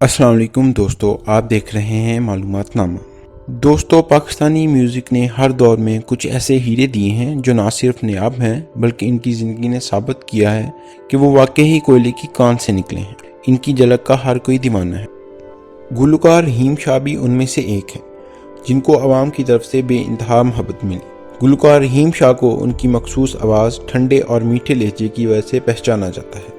अस्सलाम वालेकुम दोस्तों, आप देख रहे हैं मालूमात नामा। दोस्तों, पाकिस्तानी म्यूज़िक ने हर दौर में कुछ ऐसे हीरे दिए हैं जो ना सिर्फ नायाब हैं बल्कि इनकी ज़िंदगी ने साबित किया है कि वो वाकई ही कोयले की कान से निकले हैं। इनकी झलक का हर कोई दीवाना है। गुलकार रहीम शाह भी उनमें से एक है जिनको आवाम की तरफ से बेइंतहा मोहब्बत मिली। गुलकार रहीम शाह को उनकी मखसूस आवाज़, ठंडे और मीठे लहजे की वजह से पहचाना जाता है।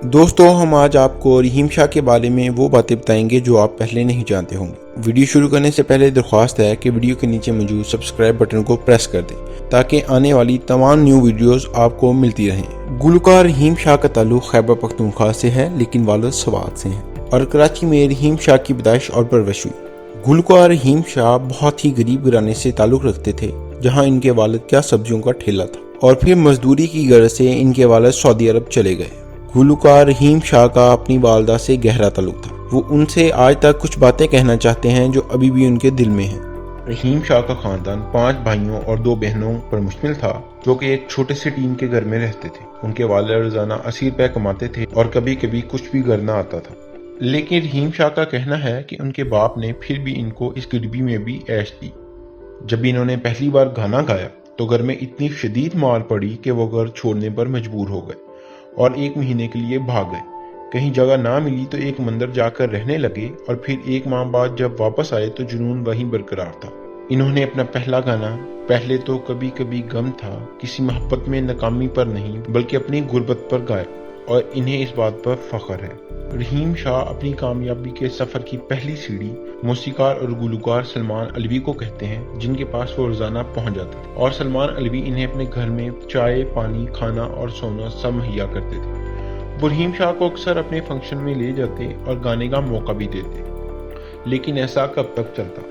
दोस्तों, हम आज आपको रहीम शाह के बारे में वो बातें बताएंगे जो आप पहले नहीं जानते होंगे। वीडियो शुरू करने से पहले दरख्वास्त है कि वीडियो के नीचे मौजूद सब्सक्राइब बटन को प्रेस कर दें ताकि आने वाली तमाम न्यू वीडियोस आपको मिलती रहें। गुलकार रहीम शाह का ताल्लुक खैबर पख्तूनख्वा से है लेकिन वालिद स्वात से हैं और कराची में रहीम शाह की पैदाइश और परवरिश हुई। गुलकार रहीम शाह बहुत ही गरीब घराने से ताल्लुक रखते थे जहाँ इनके वालिद का सब्जियों का ठेला था और फिर मजदूरी की गरज से इनके वालिद सऊदी अरब चले गए। गुलकार रहीम शाह का अपनी वालदा से गहरा ताल्लुक था। वो उनसे आज तक कुछ बातें कहना चाहते हैं जो अभी भी उनके दिल में हैं। रहीम शाह का खानदान 5 भाइयों और 2 बहनों पर मुश्तमिल था जो कि एक छोटे से टीम के घर में रहते थे। उनके वालिद रोजाना 80 रुपए कमाते थे और कभी कभी कुछ भी घर न आता था। लेकिन रहीम शाह का कहना है कि उनके बाप ने फिर भी इनको इस गरीबी में भी ऐश दी। जब इन्होंने पहली बार गाना गाया तो घर में इतनी शदीद मार पड़ी कि वो घर छोड़ने पर मजबूर हो गए और 1 महीने के लिए भाग गए। कहीं जगह ना मिली तो एक मंदिर जाकर रहने लगे और फिर 1 माह बाद जब वापस आए तो जुनून वहीं बरकरार था। इन्होंने अपना पहला गाना पहले तो कभी कभी गम था किसी मोहब्बत में नाकामी पर नहीं बल्कि अपनी गुर्बत पर गाया और इन्हें इस बात पर फख्र है। रहीम शाह अपनी कामयाबी के सफर की पहली सीढ़ी मौसीकार और गुलकार सलमान अलवी को कहते हैं जिनके पास वो रोजाना पहुंच जाते थे और सलमान अलवी इन्हें अपने घर में चाय, पानी, खाना और सोना सब मुहैया करते थे। वो रहीम शाह को अक्सर अपने फंक्शन में ले जाते और गाने का मौका भी देते। लेकिन ऐसा कब तक चलता?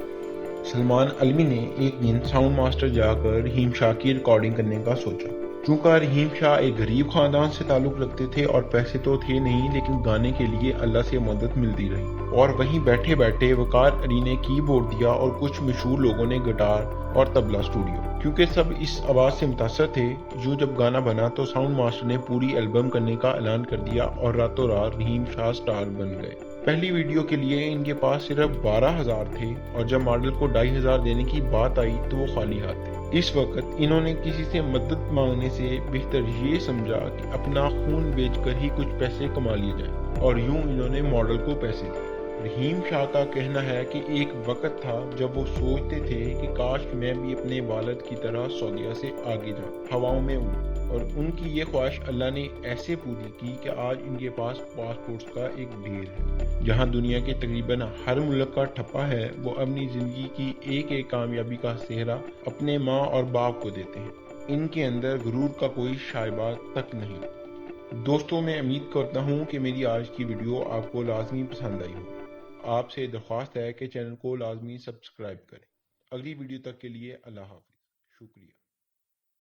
सलमान अलवी ने एक दिन साउंड मास्टर जाकर रहीम शाह की रिकॉर्डिंग करने का सोचा। चूंकि रहीम शाह एक गरीब खानदान से ताल्लुक रखते थे और पैसे तो थे नहीं लेकिन गाने के लिए अल्लाह से मदद मिलती रही और वहीं बैठे बैठे वकार अली ने कीबोर्ड दिया और कुछ मशहूर लोगों ने गिटार और तबला स्टूडियो। क्योंकि सब इस आवाज से मुतासर थे जब गाना बना तो साउंड मास्टर ने पूरी एल्बम करने का ऐलान कर दिया और रातों रात रहीम शाह स्टार बन गए। पहली वीडियो के लिए इनके पास सिर्फ 12,000 थे और जब मॉडल को 2,500 देने की बात आई तो वो खाली हाथ थे। इस वक्त इन्होंने किसी से मदद मांगने से बेहतर ये समझा कि अपना खून बेचकर ही कुछ पैसे कमा लिए जाएं और यूं इन्होंने मॉडल को पैसे दिए। रहीम शाह का कहना है कि एक वक्त था जब वो सोचते थे कि काश मैं भी अपने वालिद की तरह सऊदीया से आगे जाऊं, हवाओं में उड़ूं, और उनकी ये ख्वाहिश अल्लाह ने ऐसे पूरी की कि आज इनके पास पासपोर्ट्स का एक ढेर है। जहां दुनिया के तकरीबन हर मुल्क का ठप्पा है वो अपनी जिंदगी की एक एक कामयाबी का सेहरा अपने माँ और बाप को देते हैं। इनके अंदर गुरूर का कोई शायबा तक नहीं। दोस्तों, मैं उम्मीद करता हूँ कि मेरी आज की वीडियो आपको लाजमी पसंद आई हो। आपसे दरख्वास्त है कि चैनल को लाजमी सब्सक्राइब करें। अगली वीडियो तक के लिए अल्लाह हाफिज। शुक्रिया।